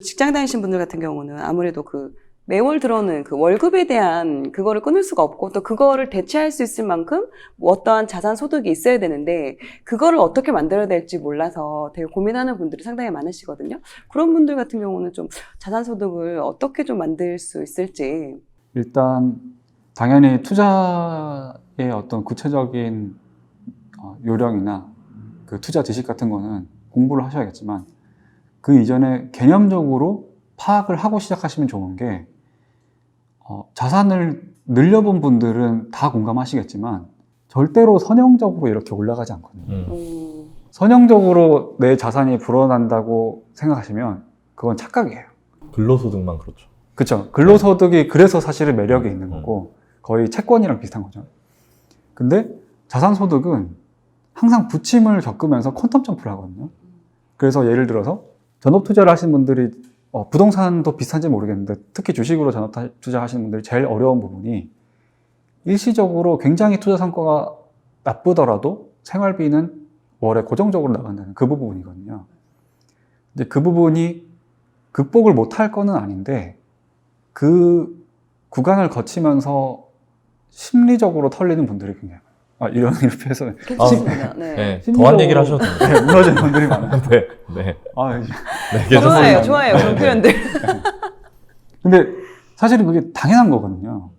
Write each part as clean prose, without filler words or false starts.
직장 다니신 분들 같은 경우는 아무래도 그 매월 들어오는 그 월급에 대한 그거를 끊을 수가 없고 또 그거를 대체할 수 있을 만큼 뭐 어떠한 자산 소득이 있어야 되는데 그거를 어떻게 만들어야 될지 몰라서 되게 고민하는 분들이 상당히 많으시거든요. 그런 분들 같은 경우는 좀 자산 소득을 어떻게 좀 만들 수 있을지. 일단 당연히 투자의 어떤 구체적인 요령이나 그 투자 지식 같은 거는 공부를 하셔야겠지만 그 이전에 개념적으로 파악을 하고 시작하시면 좋은 게 자산을 늘려본 분들은 다 공감하시겠지만 절대로 선형적으로 이렇게 올라가지 않거든요. 선형적으로 내 자산이 불어난다고 생각하시면 그건 착각이에요. 근로소득만 그렇죠. 그렇죠. 근로소득이 그래서 사실은 매력이 있는 거고 거의 채권이랑 비슷한 거죠. 근데 자산소득은 항상 부침을 겪으면서 퀀텀 점프를 하거든요. 그래서 예를 들어서 전업투자를 하시는 분들이 부동산도 비슷한지 모르겠는데 특히 주식으로 전업투자하시는 분들이 제일 어려운 부분이 일시적으로 굉장히 투자 성과가 나쁘더라도 생활비는 월에 고정적으로 나간다는 그 부분이거든요. 이제 그 부분이 극복을 못할 거는 아닌데 그 구간을 거치면서 심리적으로 털리는 분들이 굉장히 이렇게 해서 괜찮습니다. 네. 더한 얘기를 하셔도 됩니다. 네, 무너지는 분들이 많아요. 네. 네, 좋아요, 좋아요. 그런 네. 표현들. 근데 사실은 그게 당연한 거거든요.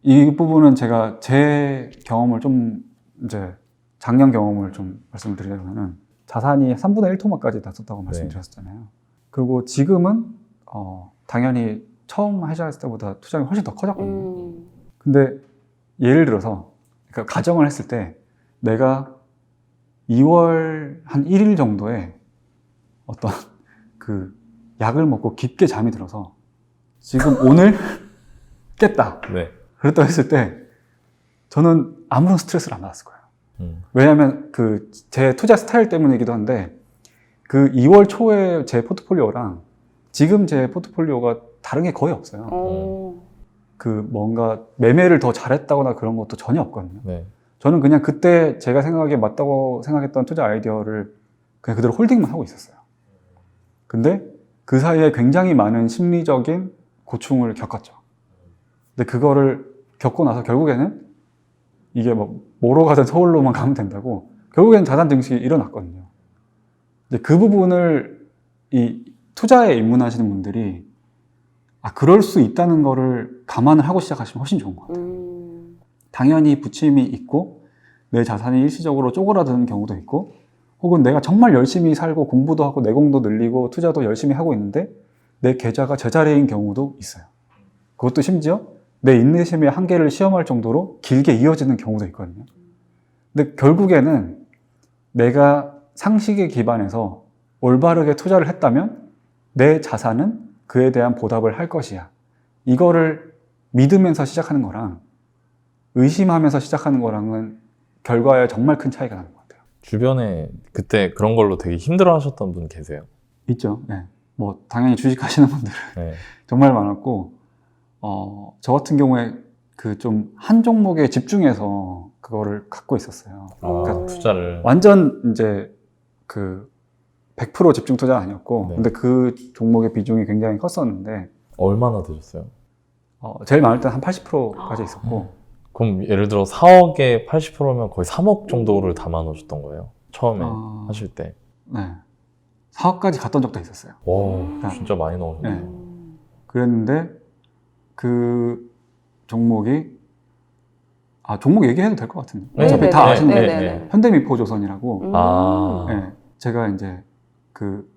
이 부분은 제가 제 경험을 좀 이제 작년 경험을 좀 말씀드리자면은 자산이 3분의 1토막까지 났었다고 말씀드렸잖아요. 그리고 지금은 당연히 처음 하셨을 때보다 투자가 훨씬 더 커졌거든요. 근데 예를 들어서 그러니까 가정을 했을 때 내가 2월 한 1일 정도에 어떤 그 약을 먹고 깊게 잠이 들어서 지금 오늘 깼다. 네. 그랬다고 했을 때 저는 아무런 스트레스를 안 받았을 거예요. 왜냐하면 그 제 투자 스타일 때문이기도 한데 그 2월 초에 제 포트폴리오랑 지금 제 포트폴리오가 다른 게 거의 없어요. 그 뭔가 매매를 더 잘했다거나 그런 것도 전혀 없거든요. 네. 저는 그냥 그때 제가 생각하기에 맞다고 생각했던 투자 아이디어를 그냥 그대로 홀딩만 하고 있었어요. 근데 그 사이에 굉장히 많은 심리적인 고충을 겪었죠. 근데 그거를 겪고 나서 결국에는 이게 뭐로 가든 서울로만 가면 된다고 결국에는 자산 증식이 일어났거든요. 근데 그 부분을 이 투자에 입문하시는 분들이 그럴 수 있다는 거를 감안을 하고 시작하시면 훨씬 좋은 것 같아요. 당연히 부침이 있고 내 자산이 일시적으로 쪼그라드는 경우도 있고 혹은 내가 정말 열심히 살고 공부도 하고 내공도 늘리고 투자도 열심히 하고 있는데 내 계좌가 제자리인 경우도 있어요. 그것도 심지어 내 인내심의 한계를 시험할 정도로 길게 이어지는 경우도 있거든요. 근데 결국에는 내가 상식에 기반해서 올바르게 투자를 했다면 내 자산은 그에 대한 보답을 할 것이야. 이거를 믿으면서 시작하는 거랑 의심하면서 시작하는 거랑은 결과에 정말 큰 차이가 나는 것 같아요. 주변에 그때 그런 걸로 되게 힘들어 하셨던 분 계세요? 있죠. 네. 뭐 당연히 주식하시는 분들은 네. 정말 많았고 저 같은 경우에 그 좀 한 종목에 집중해서 그거를 갖고 있었어요. 그러니까 투자를 완전 이제 그 100% 집중 투자 아니었고 네. 근데 그 종목의 비중이 굉장히 컸었는데 얼마나 되셨어요? 제일 많을 때는 한 80%까지 있었고 그럼 예를 들어 4억에 80%면 거의 3억 정도를 담아 놓으셨던 거예요? 처음에 하실 때? 네. 4억까지 갔던 적도 있었어요. 와, 진짜 많이 넣으셨네요. 네. 그랬는데 그 종목이 종목 얘기해도 될 것 같은데 어차피 다 아시는 거예요. 현대미포조선이라고 네. 제가 이제 그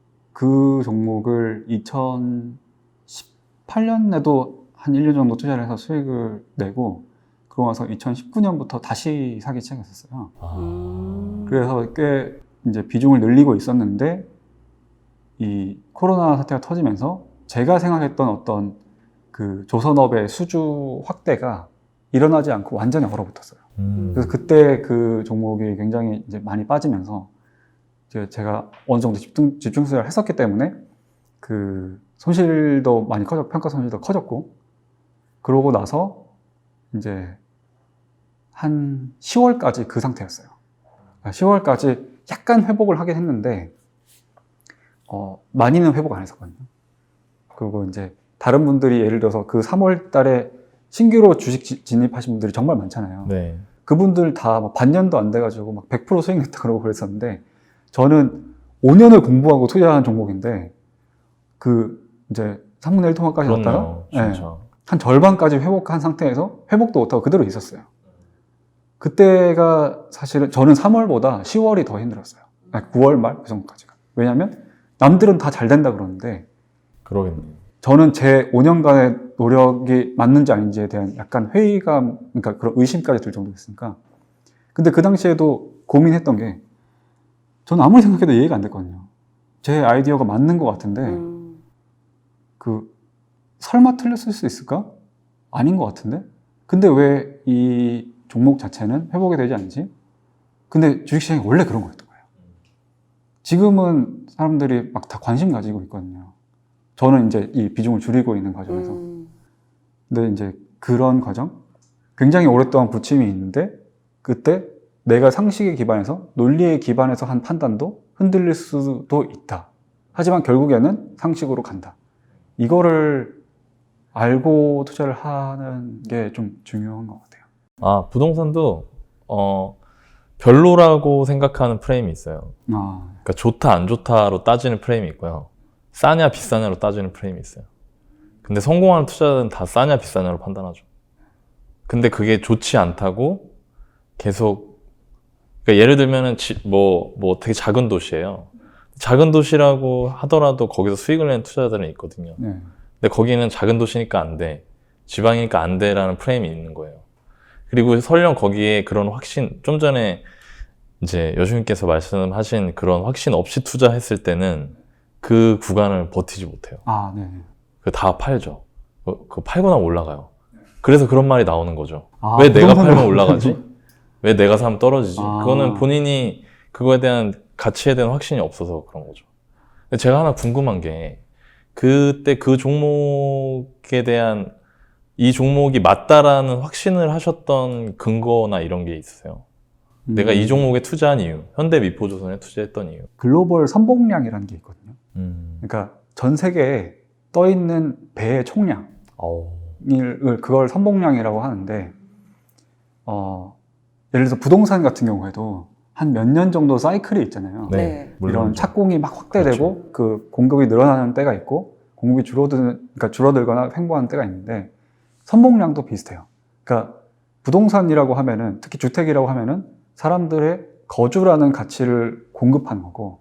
종목을 2018년에도 한 1년 정도 투자를 해서 수익을 내고 그러고 나서 2019년부터 다시 사기 시작했었어요. 그래서 꽤 이제 비중을 늘리고 있었는데 이 코로나 사태가 터지면서 제가 생각했던 어떤 그 조선업의 수주 확대가 일어나지 않고 완전히 얼어붙었어요. 그래서 그때 그 종목이 굉장히 이제 많이 빠지면서 제가 어느 정도 집중 투자를 했었기 때문에 그 손실도 많이 커졌고 평가 손실도 커졌고 그러고 나서 이제 한 10월까지 그 상태였어요. 10월까지 약간 회복을 하긴 했는데 많이는 회복 안 했었거든요. 그리고 이제 다른 분들이 예를 들어서 그 3월 달에 신규로 주식 진입하신 분들이 정말 많잖아요. 네. 그분들 다 막 반년도 안 돼가지고 막 100% 수익냈다 그러고 그랬었는데 저는 5년을 공부하고 투자한 종목인데 그 이제 3분의 1 통화까지 갔다가 그렇네요. 진짜. 한 절반까지 회복한 상태에서 회복도 못하고 그대로 있었어요. 그때가 사실은 저는 3월보다 10월이 더 힘들었어요. 아니, 9월 말 그 정도까지가. 왜냐하면 남들은 다 잘 된다 그러는데 그러겠네요. 저는 제 5년간의 노력이 맞는지 아닌지에 대한 약간 회의감, 그러니까 그런 의심까지 들 정도였으니까. 근데 그 당시에도 고민했던 게 저는 아무리 생각해도 이해가 안 됐거든요. 제 아이디어가 맞는 것 같은데 설마 틀렸을 수 있을까? 아닌 것 같은데? 근데 왜 이 종목 자체는 회복이 되지 않지? 근데 주식시장이 원래 그런 거였던 거예요. 지금은 사람들이 막 다 관심 가지고 있거든요. 저는 이제 이 비중을 줄이고 있는 과정에서. 근데 이제 그런 과정? 굉장히 오랫동안 부침이 있는데 그때 내가 상식에 기반해서 논리에 기반해서 한 판단도 흔들릴 수도 있다. 하지만 결국에는 상식으로 간다. 이거를 알고 투자를 하는 게 좀 중요한 것 같아요. 아, 부동산도 별로라고 생각하는 프레임이 있어요. 그러니까 좋다 안 좋다로 따지는 프레임이 있고요. 싸냐 비싸냐로 따지는 프레임이 있어요. 근데 성공하는 투자자는 다 싸냐 비싸냐로 판단하죠. 근데 그게 좋지 않다고 계속, 그러니까 예를 들면은 뭐 되게 작은 도시예요. 작은 도시라고 하더라도 거기서 수익을 내는 투자자들은 있거든요. 네. 근데 거기는 작은 도시니까 안 돼, 지방이니까 안 돼라는 프레임이 있는 거예요. 그리고 설령 거기에 그런 확신, 좀 전에 이제 여주님께서 말씀하신 그런 확신 없이 투자했을 때는 그 구간을 버티지 못해요. 네. 그 다 팔죠. 그거 팔고 나면 올라가요. 그래서 그런 말이 나오는 거죠. 아, 왜 내가 부동산으로 팔면 올라가지? 왜 내가 사면 떨어지지? 아. 그거는 본인이 그거에 대한 가치에 대한 확신이 없어서 그런 거죠. 근데 제가 하나 궁금한 게, 그때 그 종목에 대한, 이 종목이 맞다라는 확신을 하셨던 근거나 이런 게 있으세요? 내가 이 종목에 투자한 이유, 현대미포조선에 투자했던 이유. 글로벌 선봉량이라는 게 있거든요. 그러니까 전 세계에 떠 있는 배의 총량을 그걸 선봉량이라고 하는데, 예를 들어서 부동산 같은 경우에도 한 몇 년 정도 사이클이 있잖아요. 네. 이런 착공이 막 확대되고 그렇죠. 그 공급이 늘어나는 때가 있고 공급이 그러니까 줄어들거나 횡보하는 때가 있는데 선봉량도 비슷해요. 그러니까 부동산이라고 하면은, 특히 주택이라고 하면은 사람들의 거주라는 가치를 공급하는 거고,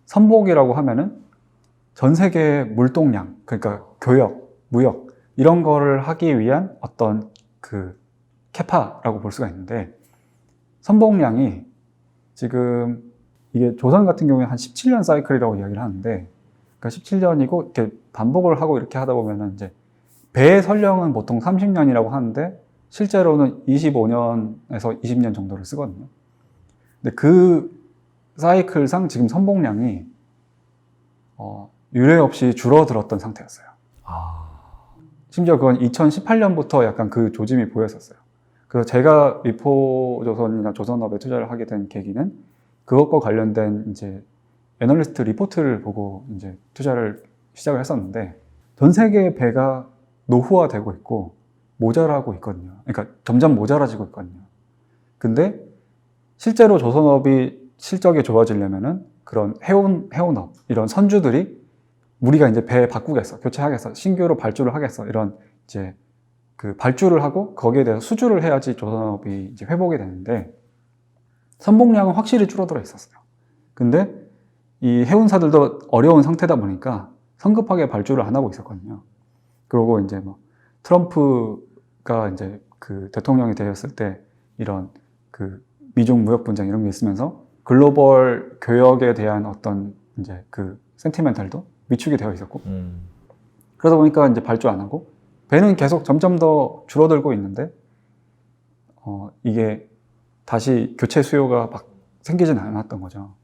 선복이라고 하면은 전 세계의 물동량, 그러니까 교역, 무역 이런 거를 하기 위한 어떤 그 캐파라고 볼 수가 있는데, 선봉량이 지금 이게 조선 같은 경우에 한 17년 사이클이라고 이야기를 하는데, 그러니까 17년이고 이렇게 반복을 하고 이렇게 하다 보면은 이제 배의 선령은 보통 30년이라고 하는데 실제로는 25년에서 20년 정도를 쓰거든요. 근데 그 사이클상 지금 선봉량이 유례 없이 줄어들었던 상태였어요. 심지어 그건 2018년부터 약간 그 조짐이 보였었어요. 그래서 제가 미포조선이나 조선업에 투자를 하게 된 계기는 그것과 관련된 이제 애널리스트 리포트를 보고 이제 투자를 시작을 했었는데, 전 세계의 배가 노후화되고 있고 모자라고 있거든요. 그러니까 점점 모자라지고 있거든요. 근데 실제로 조선업이 실적이 좋아지려면은 그런 해운업, 이런 선주들이 우리가 이제 배 바꾸겠어, 교체하겠어, 신규로 발주를 하겠어, 이런 이제 그 발주를 하고 거기에 대해서 수주를 해야지 조선업이 이제 회복이 되는데, 선봉량은 확실히 줄어들어 있었어요. 근데 이 해운사들도 어려운 상태다 보니까 성급하게 발주를 안 하고 있었거든요. 그리고 이제 뭐 트럼프가 이제 그 대통령이 되었을 때 이런 그 미중 무역 분쟁 이런 게 있으면서 글로벌 교역에 대한 어떤 이제 그 센티멘탈도 위축이 되어 있었고, 그러다 보니까 이제 발주 안 하고 배는 계속 점점 더 줄어들고 있는데 이게 다시 교체 수요가 막 생기진 않았던 거죠.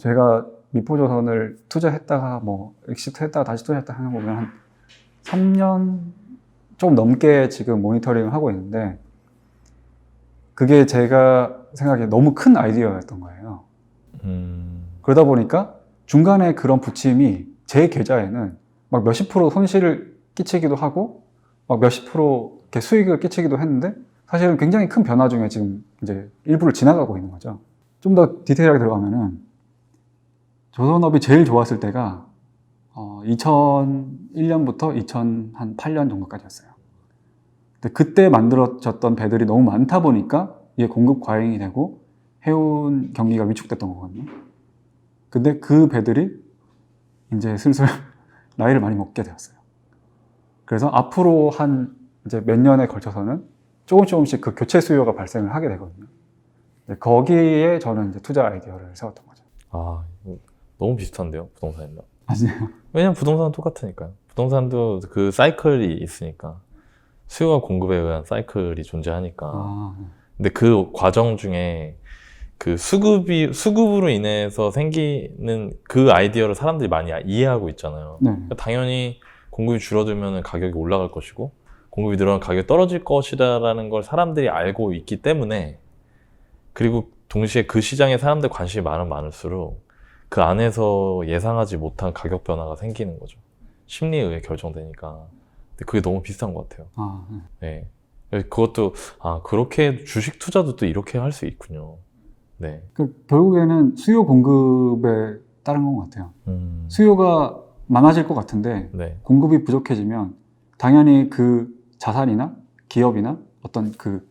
제가 미포조선을 투자했다가 뭐 엑시트했다가 다시 투자했다가 하는 거 보면 한 3년 좀 넘게 지금 모니터링을 하고 있는데, 그게 제가 생각에 너무 큰 아이디어였던 거예요. 그러다 보니까 중간에 그런 부침이 제 계좌에는 막 몇십 프로 손실을 끼치기도 하고 막 몇십 프로 이렇게 수익을 끼치기도 했는데 사실은 굉장히 큰 변화 중에 지금 이제 일부를 지나가고 있는 거죠. 좀 더 디테일하게 들어가면은 조선업이 제일 좋았을 때가 2001년부터 2008년 정도까지였어요. 근데 그때 만들어졌던 배들이 너무 많다 보니까 이게 공급 과잉이 되고 해운 경기가 위축됐던 거거든요. 근데 그 배들이 이제 슬슬 나이를 많이 먹게 되었어요. 그래서 앞으로 한 이제 몇 년에 걸쳐서는 조금씩 그 교체 수요가 발생을 하게 되거든요. 거기에 저는 이제 투자 아이디어를 세웠던 거죠. 아, 너무 비슷한데요, 부동산이랑. 아니에요? 왜냐면 부동산은 똑같으니까요. 부동산도 그 사이클이 있으니까. 수요와 공급에 의한 사이클이 존재하니까. 근데 그 과정 중에 그 수급으로 인해서 생기는 그 아이디어를 사람들이 많이 이해하고 있잖아요. 네. 그러니까 당연히 공급이 줄어들면 가격이 올라갈 것이고, 공급이 늘어나면 가격이 떨어질 것이다라는 걸 사람들이 알고 있기 때문에, 그리고 동시에 그 시장에 사람들 관심이 많을수록 그 안에서 예상하지 못한 가격 변화가 생기는 거죠. 심리에 의해 결정되니까. 근데 그게 너무 비슷한 것 같아요. 네. 그것도, 그렇게 주식 투자도 또 이렇게 할 수 있군요. 네. 결국에는 수요 공급에 따른 것 같아요. 수요가 많아질 것 같은데 네. 공급이 부족해지면 당연히 그 자산이나 기업이나 어떤 그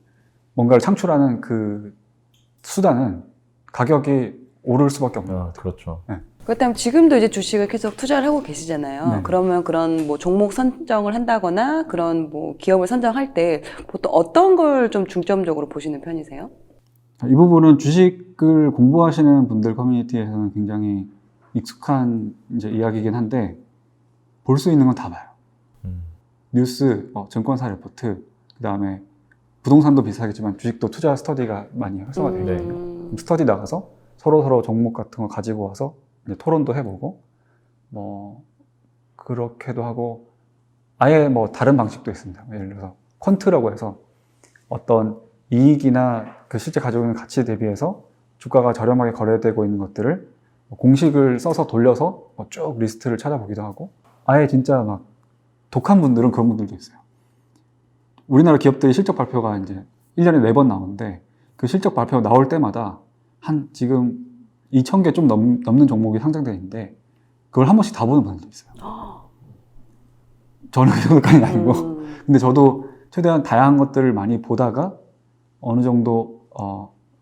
뭔가를 창출하는 그 수단은 가격이 오를 수밖에 없는 것 같아요. 그렇죠. 네. 그렇다면 지금도 이제 주식을 계속 투자를 하고 계시잖아요. 네. 그러면 그런 뭐 종목 선정을 한다거나 그런 뭐 기업을 선정할 때 보통 어떤 걸 좀 중점적으로 보시는 편이세요? 이 부분은 주식을 공부하시는 분들 커뮤니티에서는 굉장히 익숙한 이제 이야기이긴 한데 볼 수 있는 건 다 봐요. 뉴스, 증권사 리포트, 그 다음에 부동산도 비슷하겠지만 주식도 투자 스터디가 많이 활성화되어 있거든요. 스터디 나가서 서로 종목 같은 거 가지고 와서 이제 토론도 해보고 뭐 그렇게도 하고 아예 뭐 다른 방식도 있습니다. 예를 들어서 퀀트라고 해서 어떤 이익이나 그 실제 가지고 있는 가치 대비해서 주가가 저렴하게 거래되고 있는 것들을 공식을 써서 돌려서 쭉 리스트를 찾아보기도 하고 아예 진짜 막 독한 분들은 그런 분들도 있어요. 우리나라 기업들이 실적 발표가 이제 1년에 4번 나오는데 그 실적 발표 나올 때마다 한 지금 2,000개 좀 넘는 종목이 상장되어 있는데 그걸 한 번씩 다 보는 분들도 있어요. 저는 그 정도까지는 아니고 근데 저도 최대한 다양한 것들을 많이 보다가 어느 정도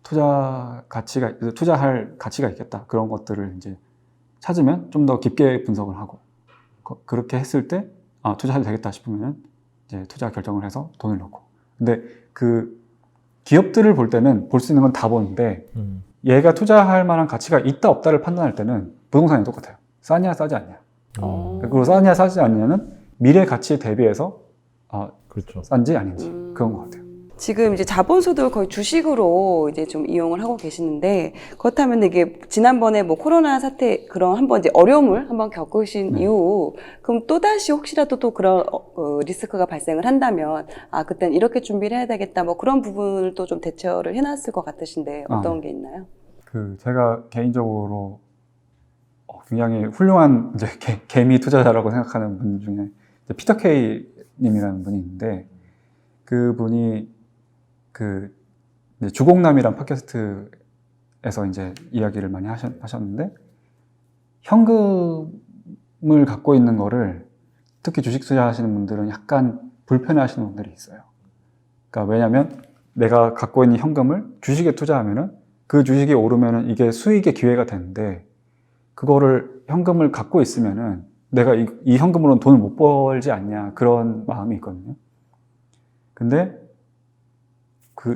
투자할 가치가 있겠다 그런 것들을 이제 찾으면 좀 더 깊게 분석을 하고 그렇게 했을 때 투자해도 되겠다 싶으면 이제 투자 결정을 해서 돈을 넣고. 근데 그 기업들을 볼 때는 볼 수 있는 건 다 보는데 얘가 투자할 만한 가치가 있다 없다를 판단할 때는 부동산이 똑같아요. 싸냐 싸지 않냐. 그리고 싸냐 싸지 않냐는 미래 가치에 대비해서 그렇죠. 싼지 아닌지 그런 것 같아요. 지금 이제 자본소득을 거의 주식으로 이제 좀 이용을 하고 계시는데 그렇다면 이게 지난번에 뭐 코로나 사태 그런 한번 이제 어려움을 한번 겪으신 이후 그럼 또다시 혹시라도 또 그런 리스크가 발생을 한다면 그땐 이렇게 준비를 해야 되겠다 뭐 그런 부분을 또 좀 대처를 해놨을 것 같으신데 어떤 게 있나요? 제가 개인적으로 굉장히 훌륭한 이제 개미 투자자라고 생각하는 분 중에 이제 피터 케이 님이라는 분이 있는데 그분이 이제 주공남이란 팟캐스트에서 이제 이야기를 많이 하셨는데 현금을 갖고 있는 거를 특히 주식 투자하시는 분들은 약간 불편해하시는 분들이 있어요. 그러니까 왜냐하면 내가 갖고 있는 현금을 주식에 투자하면은 그 주식이 오르면은 이게 수익의 기회가 되는데 그거를 현금을 갖고 있으면은 내가 이 현금으로는 돈을 못 벌지 않냐 그런 마음이 있거든요. 근데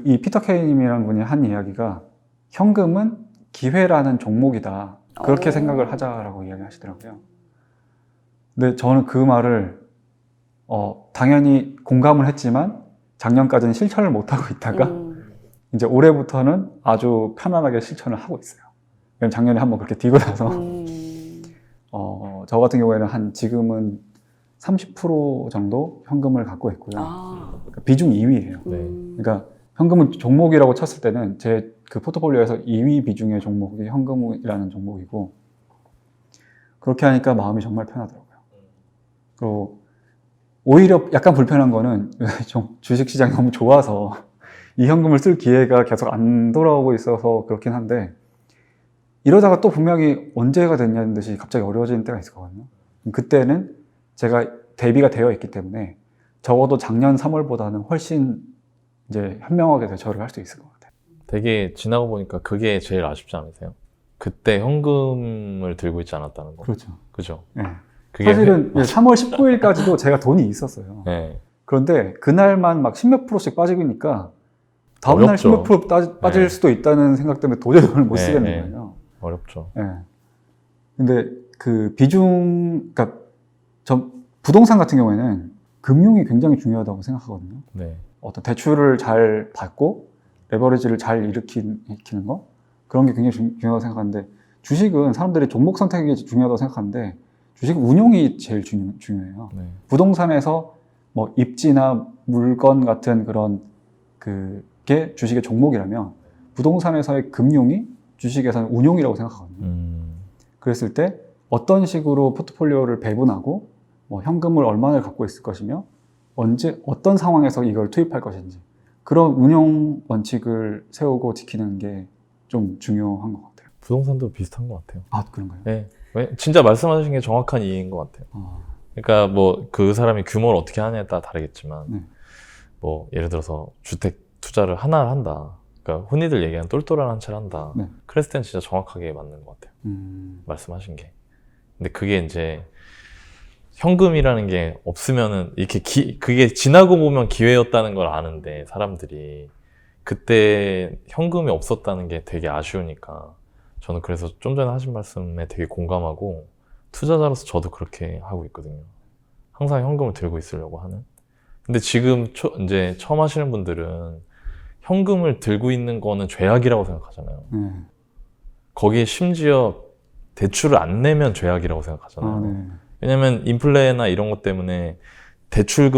이 피터 케이님이라는 분이 한 이야기가 현금은 기회라는 종목이다. 그렇게 생각을 하자라고 이야기하시더라고요. 근데 저는 그 말을 당연히 공감을 했지만 작년까지는 실천을 못하고 있다가 이제 올해부터는 아주 편안하게 실천을 하고 있어요. 왜냐면 작년에 한번 그렇게 뛰고 나서 저 같은 경우에는 지금은 30% 정도 현금을 갖고 있고요. 그러니까 비중 2위예요. 그러니까 현금은 종목이라고 쳤을 때는 제 그 포트폴리오에서 2위 비중의 종목이 현금이라는 종목이고 그렇게 하니까 마음이 정말 편하더라고요. 그리고 오히려 약간 불편한 거는 주식시장이 너무 좋아서 이 현금을 쓸 기회가 계속 안 돌아오고 있어서 그렇긴 한데, 이러다가 또 분명히 언제가 됐냐는 듯이 갑자기 어려워지는 때가 있을 거거든요. 그때는 제가 대비가 되어 있기 때문에 적어도 작년 3월보다는 훨씬 이제 현명하게 대처를 할 수 있을 것 같아요. 되게 지나고 보니까 그게 제일 아쉽지 않으세요? 그때 현금을 들고 있지 않았다는 거. 그렇죠. 그죠? 네. 그게 사실은 3월 19일까지도 제가 돈이 있었어요. 네. 그런데 그날만 막 10몇 프로씩 빠지니까 다음날 어렵죠. 10몇 프로 빠질 네. 수도 있다는 생각 때문에 도저히 돈을 못 네, 쓰겠는 네. 거예요. 어렵죠. 예. 근데 그 그러니까 부동산 같은 경우에는 금융이 굉장히 중요하다고 생각하거든요. 네. 어떤 대출을 잘 받고 레버리지를 잘 일으키는 거, 그런 게 굉장히 중요하다고 생각하는데, 주식은 사람들이 종목 선택이 중요하다고 생각하는데 주식 운용이 제일 중요해요. 네. 부동산에서 뭐 입지나 물건 같은 그런 그게 주식의 종목이라면, 부동산에서의 금융이 주식에서는 운용이라고 생각하거든요. 그랬을 때 어떤 식으로 포트폴리오를 배분하고 뭐 현금을 얼마나 갖고 있을 것이며 언제 어떤 상황에서 이걸 투입할 것인지, 그런 운용 원칙을 세우고 지키는 게 좀 중요한 것 같아요. 부동산도 비슷한 것 같아요. 아, 그런가요? 네. 진짜 말씀하신 게 정확한 이해인 것 같아요. 그러니까 뭐 그 사람이 규모를 어떻게 하냐에 따라 다르겠지만, 네. 뭐 예를 들어서 주택 투자를 하나 한다. 그러니까 흔히들 얘기하는 똘똘한 한 채를 한다. 네. 그랬을 땐 진짜 정확하게 맞는 것 같아요. 말씀하신 게. 근데 그게 이제 현금이라는 게 없으면은 이렇게 그게 지나고 보면 기회였다는 걸 아는데, 사람들이 그때 현금이 없었다는 게 되게 아쉬우니까, 저는 그래서 좀 전에 하신 말씀에 되게 공감하고, 투자자로서 저도 그렇게 하고 있거든요. 항상 현금을 들고 있으려고 하는. 근데 지금 이제 처음 하시는 분들은 현금을 들고 있는 거는 죄악이라고 생각하잖아요. 거기에 심지어 대출을 안 내면 죄악이라고 생각하잖아요. 네. 왜냐면 인플레나 이런 것 때문에 대출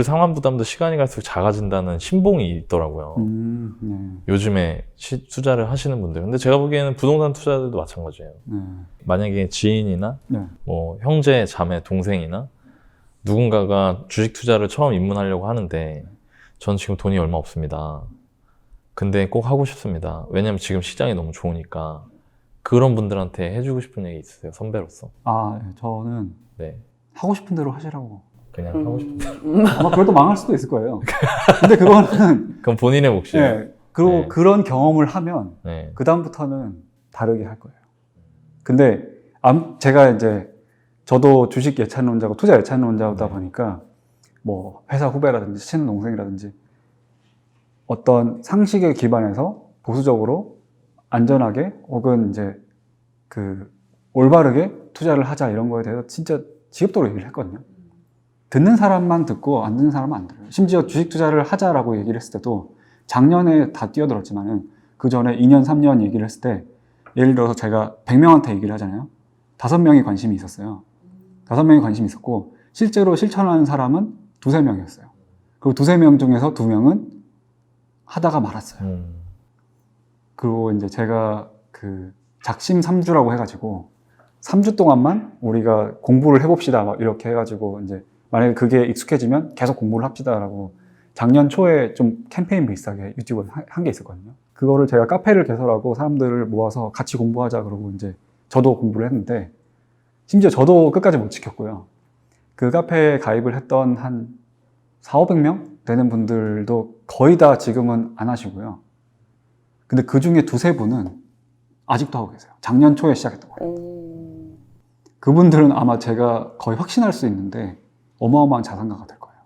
상환 부담도 시간이 갈수록 작아진다는 신봉이 있더라고요. 네. 요즘에 투자를 하시는 분들. 근데 제가 보기에는 부동산 투자들도 마찬가지예요. 네. 만약에 지인이나 네. 뭐 형제, 자매, 동생이나 누군가가 주식 투자를 처음 입문하려고 하는데, 전 지금 돈이 얼마 없습니다. 근데 꼭 하고 싶습니다. 왜냐면 지금 시장이 너무 좋으니까. 그런 분들한테 해주고 싶은 얘기 있으세요? 선배로서. 저는 네. 하고 싶은 대로 하시라고. 그냥 하고 싶은 대로. 아마 그래도 망할 수도 있을 거예요. 근데 그거는 그럼 본인의 몫이에요. 네. 그리고 네. 그런 경험을 하면 네. 그 다음부터는 다르게 할 거예요. 근데 제가 이제 저도 주식 예찬론자고 투자 예찬론자다 네. 보니까 뭐 회사 후배라든지 친한 동생이라든지 어떤 상식에 기반해서 보수적으로 안전하게 혹은 이제 올바르게 투자를 하자, 이런 거에 대해서 진짜 지겹도록 얘기를 했거든요. 듣는 사람만 듣고 안 듣는 사람은 안 들어요. 심지어 주식 투자를 하자라고 얘기를 했을 때도 작년에 다 뛰어들었지만은 그 전에 2년, 3년 얘기를 했을 때, 예를 들어서 제가 100명한테 얘기를 하잖아요. 5명이 관심이 있었어요. 5명이 관심이 있었고 실제로 실천하는 사람은 2-3명이었어요. 그리고 2-3명 중에서 2명은 하다가 말았어요. 그리고 이제 제가 작심 3주라고 해가지고 3주 동안만 우리가 공부를 해봅시다 막 이렇게 해가지고, 이제 만약에 그게 익숙해지면 계속 공부를 합시다라고 작년 초에 좀 캠페인 비슷하게 유튜브에 한 게 있었거든요. 그거를 제가 카페를 개설하고 사람들을 모아서 같이 공부하자 그러고 이제 저도 공부를 했는데, 심지어 저도 끝까지 못 지켰고요. 그 카페에 가입을 했던 한 400~500명 되는 분들도 거의 다 지금은 안 하시고요. 근데 그 중에 2-3분은 아직도 하고 계세요. 작년 초에 시작했던 거예요. 그분들은 아마 제가 거의 확신할 수 있는데 어마어마한 자산가가 될 거예요.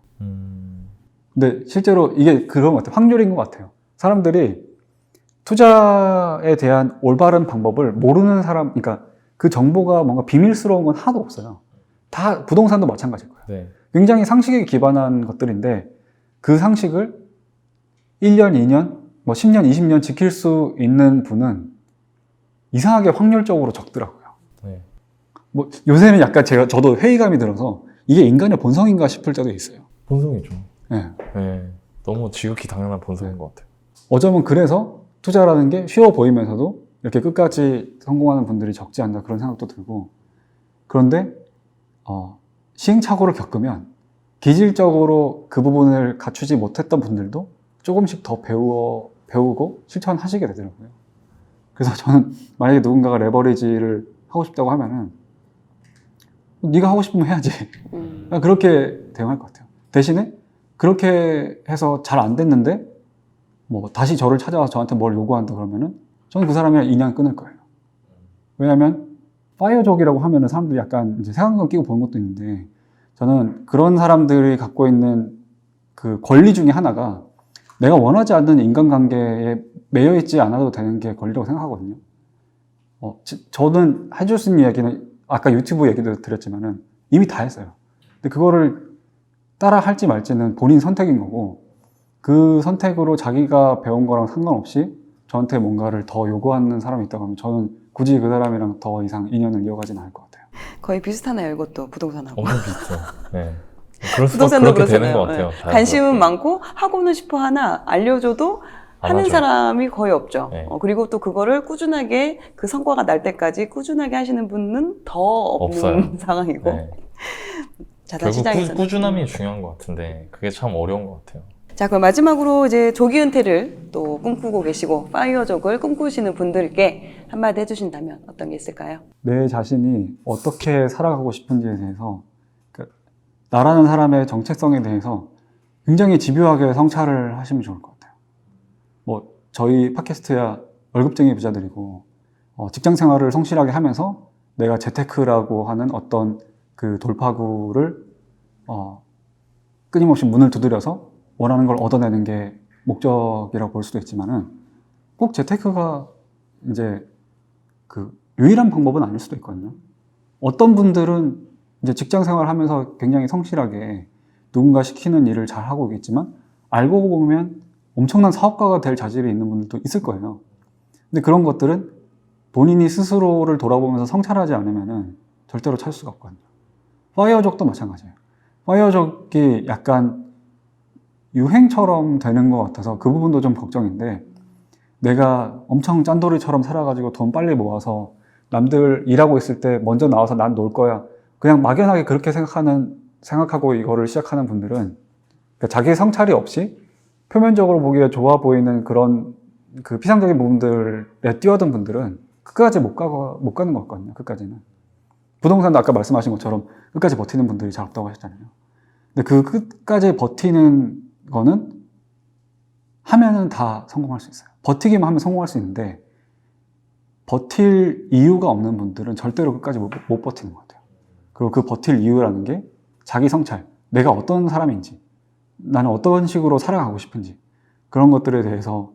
근데 실제로 이게 그런 것 같아요. 확률인 것 같아요. 사람들이 투자에 대한 올바른 방법을 모르는 사람, 그러니까 그 정보가 뭔가 비밀스러운 건 하나도 없어요. 다 부동산도 마찬가지일 거예요. 네. 굉장히 상식에 기반한 것들인데 그 상식을 1년, 2년, 뭐 10년, 20년 지킬 수 있는 분은 이상하게 확률적으로 적더라고요. 네. 뭐 요새는 약간 저도 회의감이 들어서 이게 인간의 본성인가 싶을 때도 있어요. 본성이죠. 네. 네. 너무 지극히 당연한 본성인 것 같아요. 어쩌면 그래서 투자라는 게 쉬워 보이면서도 이렇게 끝까지 성공하는 분들이 적지 않나, 그런 생각도 들고, 그런데 시행착오를 겪으면 기질적으로 그 부분을 갖추지 못했던 분들도 조금씩 더 배우고 실천하시게 되더라고요. 그래서 저는 만약에 누군가가 레버리지를 하고 싶다고 하면은 네가 하고 싶으면 해야지. 그렇게 대응할 것 같아요. 대신에 그렇게 해서 잘 안 됐는데 뭐 다시 저를 찾아와서 저한테 뭘 요구한다 그러면은 저는 그 사람이랑 인연 끊을 거예요. 왜냐하면 파이어족이라고 하면은 사람들이 약간 이제 색안경 끼고 보는 것도 있는데 저는 그런 사람들이 갖고 있는 그 권리 중에 하나가 내가 원하지 않는 인간관계에 매여 있지 않아도 되는 게 권리라고 생각하거든요. 저는 해줄 수 있는 이야기는 아까 유튜브 얘기도 드렸지만은 이미 다 했어요. 근데 그거를 따라 할지 말지는 본인 선택인 거고 그 선택으로 자기가 배운 거랑 상관없이 저한테 뭔가를 더 요구하는 사람이 있다고 하면 저는 굳이 그 사람이랑 더 이상 인연을 이어가진 않을 것 같아요. 거의 비슷하네요. 이것도 부동산하고. 엄청 비슷해요. 네. 그럴 수도 부동산도 그렇게 되는 그렇잖아요. 것 같아요. 네. 관심은 많고 하고는 싶어 하나 알려줘도 안 하는 하죠. 사람이 거의 없죠. 네. 그리고 또 그거를 꾸준하게 그 성과가 날 때까지 꾸준하게 하시는 분은 더 없는 없어요. 상황이고 네. 자산 결국 시장에서는 꾸준함이 중요한 것 같은데 그게 참 어려운 것 같아요. 자, 그럼 마지막으로 이제 조기 은퇴를 또 꿈꾸고 계시고 파이어족을 꿈꾸시는 분들께 한마디 해주신다면 어떤 게 있을까요? 내 자신이 어떻게 살아가고 싶은지에 대해서 나라는 사람의 정체성에 대해서 굉장히 집요하게 성찰을 하시면 좋을 것 같아요. 뭐 저희 팟캐스트야 월급쟁이 부자들이고 직장 생활을 성실하게 하면서 내가 재테크라고 하는 어떤 그 돌파구를 끊임없이 문을 두드려서 원하는 걸 얻어내는 게 목적이라고 볼 수도 있지만은 꼭 재테크가 이제 그 유일한 방법은 아닐 수도 있거든요. 어떤 분들은 이제 직장 생활을 하면서 굉장히 성실하게 누군가 시키는 일을 잘 하고 있겠지만 알고 보면 엄청난 사업가가 될 자질이 있는 분들도 있을 거예요. 근데 그런 것들은 본인이 스스로를 돌아보면서 성찰하지 않으면은 절대로 찾을 수가 없거든요. 파이어족도 마찬가지예요. 파이어족이 약간 유행처럼 되는 것 같아서 그 부분도 좀 걱정인데 내가 엄청 짠돌이처럼 살아가지고 돈 빨리 모아서 남들 일하고 있을 때 먼저 나와서 난 놀 거야. 그냥 막연하게 그렇게 생각하고 이거를 시작하는 분들은 그러니까 자기 성찰이 없이 표면적으로 보기에 좋아 보이는 그런 그 피상적인 부분들에 뛰어든 분들은 끝까지 못 가는 것 같거든요. 끝까지는. 부동산도 아까 말씀하신 것처럼 끝까지 버티는 분들이 잘 없다고 하셨잖아요. 근데 그 끝까지 버티는 거는 하면은 다 성공할 수 있어요. 버티기만 하면 성공할 수 있는데 버틸 이유가 없는 분들은 절대로 끝까지 못 버티는 것 같아요. 그리고 그 버틸 이유라는 게 자기 성찰, 내가 어떤 사람인지, 나는 어떤 식으로 살아가고 싶은지 그런 것들에 대해서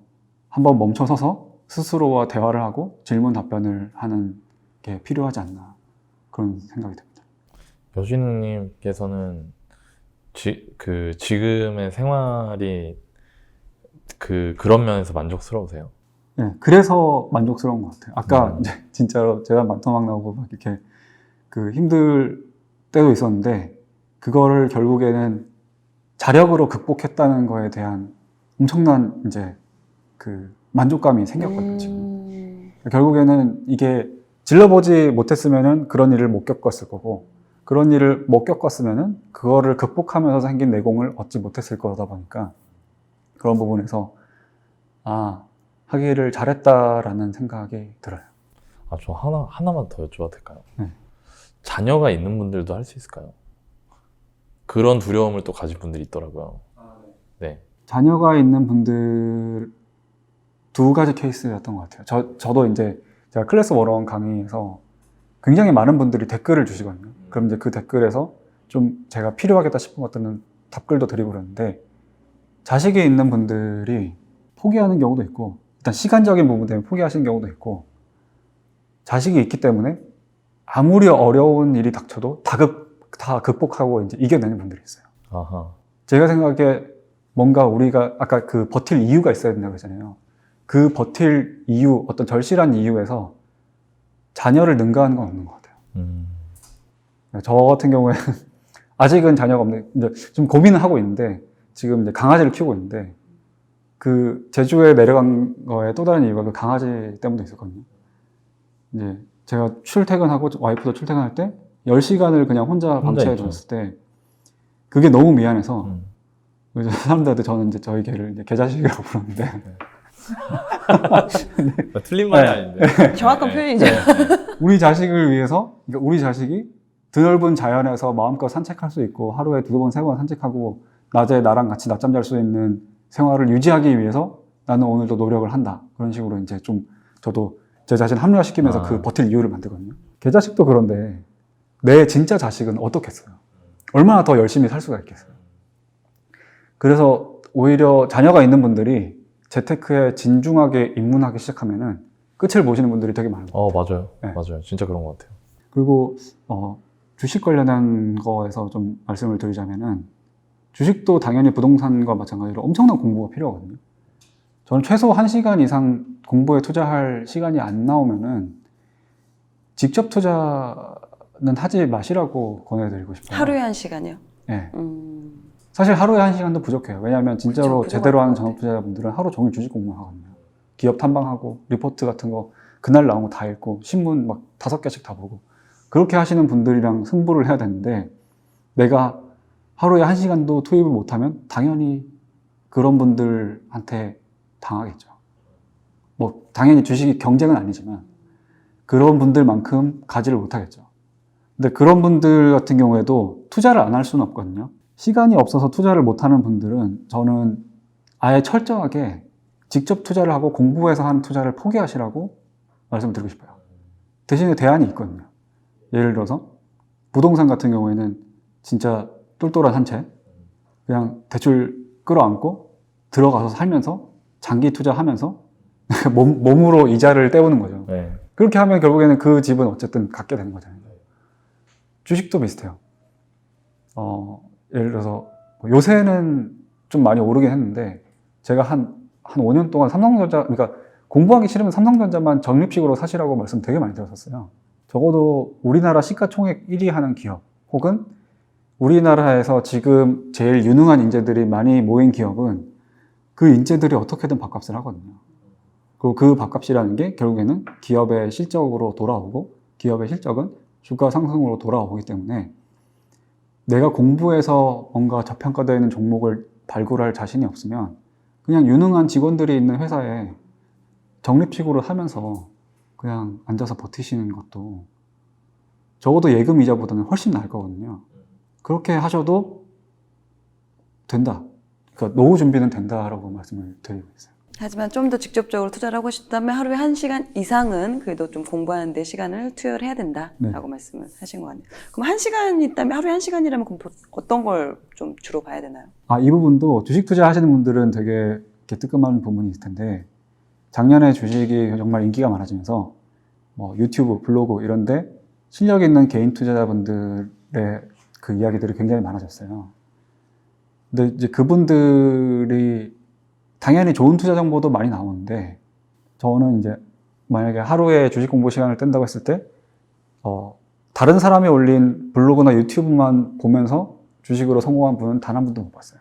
한번 멈춰서서 스스로와 대화를 하고 질문 답변을 하는 게 필요하지 않나 그런 생각이 듭니다. 여진우님께서는 지금의 생활이 그런 면에서 만족스러우세요? 네, 그래서 만족스러운 것 같아요. 아까 이제 진짜로 제가 만토막 나오고 막 이렇게 그 힘들 때도 있었는데 그거를 결국에는 자력으로 극복했다는 거에 대한 엄청난 이제 그 만족감이 생겼거든요. 지금. 결국에는 이게 질러보지 못했으면은 그런 일을 못 겪었을 거고 그런 일을 못 겪었으면은 그거를 극복하면서 생긴 내공을 얻지 못했을 거다 보니까 그런 부분에서 하기를 잘했다라는 생각이 들어요. 저 하나만 더 여쭤봐도 될까요? 네. 자녀가 있는 분들도 할 수 있을까요? 그런 두려움을 또 가진 분들이 있더라고요. 네. 자녀가 있는 분들 두 가지 케이스였던 것 같아요. 저도 이제 제가 클래스 101 강의에서 굉장히 많은 분들이 댓글을 주시거든요. 그럼 이제 그 댓글에서 좀 제가 필요하겠다 싶은 것들은 답글도 드리고 그러는데 자식이 있는 분들이 포기하는 경우도 있고 일단 시간적인 부분 때문에 포기하시는 경우도 있고 자식이 있기 때문에 아무리 어려운 일이 닥쳐도 다 극복하고 이제 이겨내는 분들이 있어요. 아하. 제가 생각에 뭔가 우리가 아까 그 버틸 이유가 있어야 된다고 했잖아요. 그 버틸 이유, 어떤 절실한 이유에서 자녀를 능가하는 건 없는 것 같아요. 저 같은 경우에는 아직은 자녀가 없는데 이제 좀 고민을 하고 있는데 지금 이제 강아지를 키우고 있는데 그 제주에 내려간 거에 또 다른 이유가 그 강아지 때문에 있었거든요. 이제 제가 출퇴근하고 와이프도 출퇴근할 때 10시간을 그냥 혼자 방치해 있죠. 뒀을 때 그게 너무 미안해서 음. 그래서 사람들한테 저는 이제 저희 개를 이제 개자식이라고 부르는데 틀린 말이 네. 아닌데. 정확한 네. 표현이죠. 우리 자식을 위해서 그러니까 우리 자식이 드넓은 자연에서 마음껏 산책할 수 있고 하루에 2번, 3번 산책하고 낮에 나랑 같이 낮잠 잘 수 있는 생활을 유지하기 위해서 나는 오늘도 노력을 한다. 그런 식으로 이제 좀 저도 제 자신 합리화시키면서 그 버틸 이유를 만들거든요. 개자식도 그런데 내 진짜 자식은 어떻겠어요? 얼마나 더 열심히 살 수가 있겠어요? 그래서 오히려 자녀가 있는 분들이 재테크에 진중하게 입문하기 시작하면은 끝을 보시는 분들이 되게 많아요. 맞아요. 네. 맞아요. 진짜 그런 것 같아요. 그리고 주식 관련한 거에서 좀 말씀을 드리자면은 주식도 당연히 부동산과 마찬가지로 엄청난 공부가 필요하거든요. 저는 최소 1시간 이상 공부에 투자할 시간이 안 나오면은 직접 투자는 하지 마시라고 권해드리고 싶어요. 하루에 1시간이요? 네. 사실 하루에 1시간도 부족해요. 왜냐하면 진짜로 그쵸, 제대로 하는 부족할 것 전업투자자분들은 하루 종일 주식 공부를 하거든요. 기업 탐방하고 리포트 같은 거 그날 나온 거 다 읽고 신문 막 5개씩 다 보고 그렇게 하시는 분들이랑 승부를 해야 되는데 내가 하루에 1시간도 투입을 못하면 당연히 그런 분들한테 당하겠죠. 뭐 당연히 주식이 경쟁은 아니지만 그런 분들만큼 가지를 못하겠죠. 근데 그런 분들 같은 경우에도 투자를 안 할 수는 없거든요. 시간이 없어서 투자를 못하는 분들은 저는 아예 철저하게 직접 투자를 하고 공부해서 하는 투자를 포기하시라고 말씀드리고 싶어요. 대신에 대안이 있거든요. 예를 들어서 부동산 같은 경우에는 진짜 똘똘한 한 채 그냥 대출 끌어안고 들어가서 살면서 장기 투자하면서 몸으로 이자를 떼우는 거죠. 네. 그렇게 하면 결국에는 그 집은 어쨌든 갖게 되는 거잖아요. 주식도 비슷해요. 예를 들어서 요새는 좀 많이 오르긴 했는데 제가 한 5년 동안 삼성전자, 그러니까 공부하기 싫으면 삼성전자만 적립식으로 사시라고 말씀 되게 많이 드렸었어요. 적어도 우리나라 시가총액 1위 하는 기업 혹은 우리나라에서 지금 제일 유능한 인재들이 많이 모인 기업은 그 인재들이 어떻게든 밥값을 하거든요. 그리고 그 밥값이라는 게 결국에는 기업의 실적으로 돌아오고 기업의 실적은 주가 상승으로 돌아오기 때문에 내가 공부해서 뭔가 저평가되어 있는 종목을 발굴할 자신이 없으면 그냥 유능한 직원들이 있는 회사에 적립식으로 하면서 그냥 앉아서 버티시는 것도 적어도 예금 이자보다는 훨씬 나을 거거든요. 그렇게 하셔도 된다. 그러니까 노후 준비는 된다라고 말씀을 드리고 있어요. 하지만 좀 더 직접적으로 투자를 하고 싶다면 하루에 1시간 이상은 그래도 좀 공부하는 데 시간을 투여를 해야 된다라고 말씀을 하신 것 같네요. 그럼 1시간이 있다면 하루에 1시간이라면 그럼 어떤 걸 좀 주로 봐야 되나요? 이 부분도 주식 투자 하시는 분들은 되게 이렇게 뜨끔한 부분이 있을 텐데 작년에 주식이 정말 인기가 많아지면서 뭐 유튜브, 블로그 이런데 실력 있는 개인 투자자분들의 그 이야기들이 굉장히 많아졌어요. 근데 이제 그분들이 당연히 좋은 투자 정보도 많이 나오는데 저는 이제 만약에 하루에 주식 공부 시간을 뗀다고 했을 때 다른 사람이 올린 블로그나 유튜브만 보면서 주식으로 성공한 분은 단 한 분도 못 봤어요.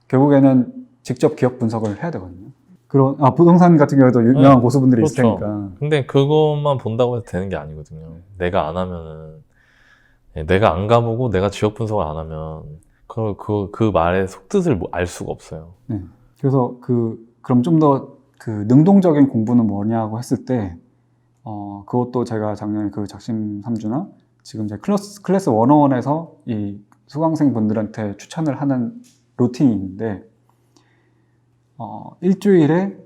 결국에는 직접 기업 분석을 해야 되거든요. 그런 부동산 같은 경우에도 유명한 고수분들이 있을 그렇죠. 테니까. 근데 그것만 본다고 해서 되는 게 아니거든요. 내가 안 하면은 내가 안 가보고 내가 지역 분석을 안 하면 그 말의 속뜻을 알 수가 없어요. 네. 그래서 그럼 좀 더 그 능동적인 공부는 뭐냐고 했을 때 그것도 제가 작년에 그 작심 3주나 지금 이제 클래스 101에서 이 수강생 분들한테 추천을 하는 루틴이 있는데 일주일에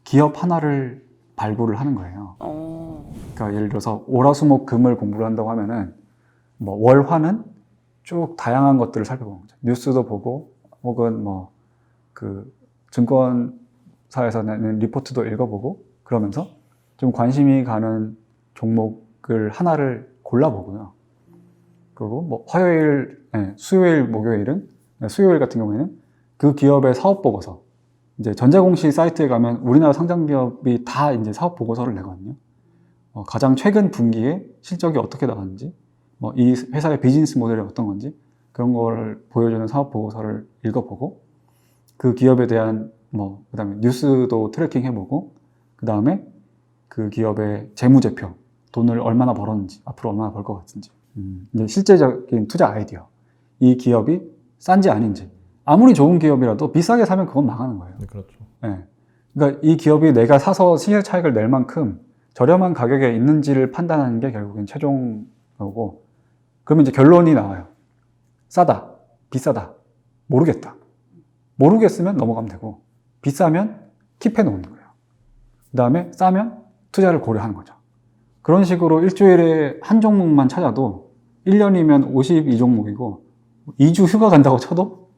기업 하나를 발굴을 하는 거예요. 그러니까 예를 들어서 월화수목금을 공부를 한다고 하면은 뭐 월화는 쭉 다양한 것들을 살펴보는 거죠. 뉴스도 보고 혹은 뭐 그 증권사에서 내는 리포트도 읽어보고 그러면서 좀 관심이 가는 종목을 하나를 골라보고요. 그리고 뭐 화요일, 수요일, 목요일은 수요일 같은 경우에는 그 기업의 사업 보고서 이제 전자공시 사이트에 가면 우리나라 상장 기업이 다 이제 사업 보고서를 내거든요. 가장 최근 분기에 실적이 어떻게 나왔는지, 뭐 이 회사의 비즈니스 모델이 어떤 건지 그런 걸 보여주는 사업 보고서를 읽어보고 그 기업에 대한 그다음에 뉴스도 트래킹 해보고 그다음에 그 기업의 재무제표, 돈을 얼마나 벌었는지, 앞으로 얼마나 벌 것 같은지 이제 실제적인 투자 아이디어. 이 기업이 싼지 아닌지. 아무리 좋은 기업이라도 비싸게 사면 그건 망하는 거예요. 네, 그렇죠. 네. 그러니까 이 기업이 내가 사서 시세 차익을 낼 만큼 저렴한 가격에 있는지를 판단하는 게 결국엔 최종 거고, 그러면 이제 결론이 나와요. 싸다, 비싸다, 모르겠다. 모르겠으면 넘어가면 되고, 비싸면 킵해 놓는 거예요. 그 다음에 싸면 투자를 고려하는 거죠. 그런 식으로 일주일에 한 종목만 찾아도 1년이면 52종목이고 2주 휴가 간다고 쳐도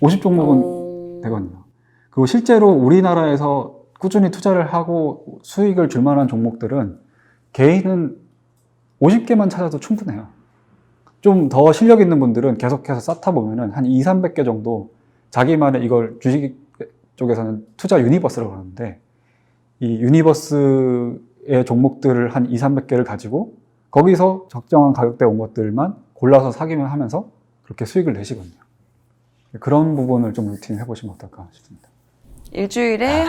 50종목은 되거든요. 그리고 실제로 우리나라에서 꾸준히 투자를 하고 수익을 줄 만한 종목들은 개인은 50개만 찾아도 충분해요. 좀 더 실력 있는 분들은 계속해서 쌓다 보면은 한 2, 300개 정도 자기만의 이걸 주식 쪽에서는 투자 유니버스라고 하는데, 이 유니버스의 종목들을 한 2, 300개를 가지고 거기서 적정한 가격대에 온 것들만 골라서 사기만 하면서 그렇게 수익을 내시거든요. 그런 부분을 좀 루틴 해보시면 어떨까 싶습니다. 일주일에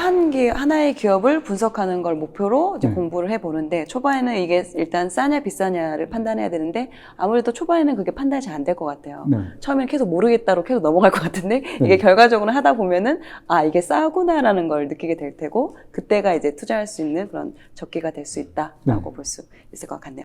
하나의 기업을 분석하는 걸 목표로 이제 네. 공부를 해보는데, 초반에는 이게 일단 싸냐 비싸냐를 판단해야 되는데, 아무래도 초반에는 그게 판단이 잘 안 될 것 같아요. 네. 처음에는 계속 모르겠다로 계속 넘어갈 것 같은데, 네. 이게 결과적으로 하다 보면은, 아, 이게 싸구나라는 걸 느끼게 될 테고, 그때가 이제 투자할 수 있는 그런 적기가 될 수 있다라고 볼 수 있을 것 같네요.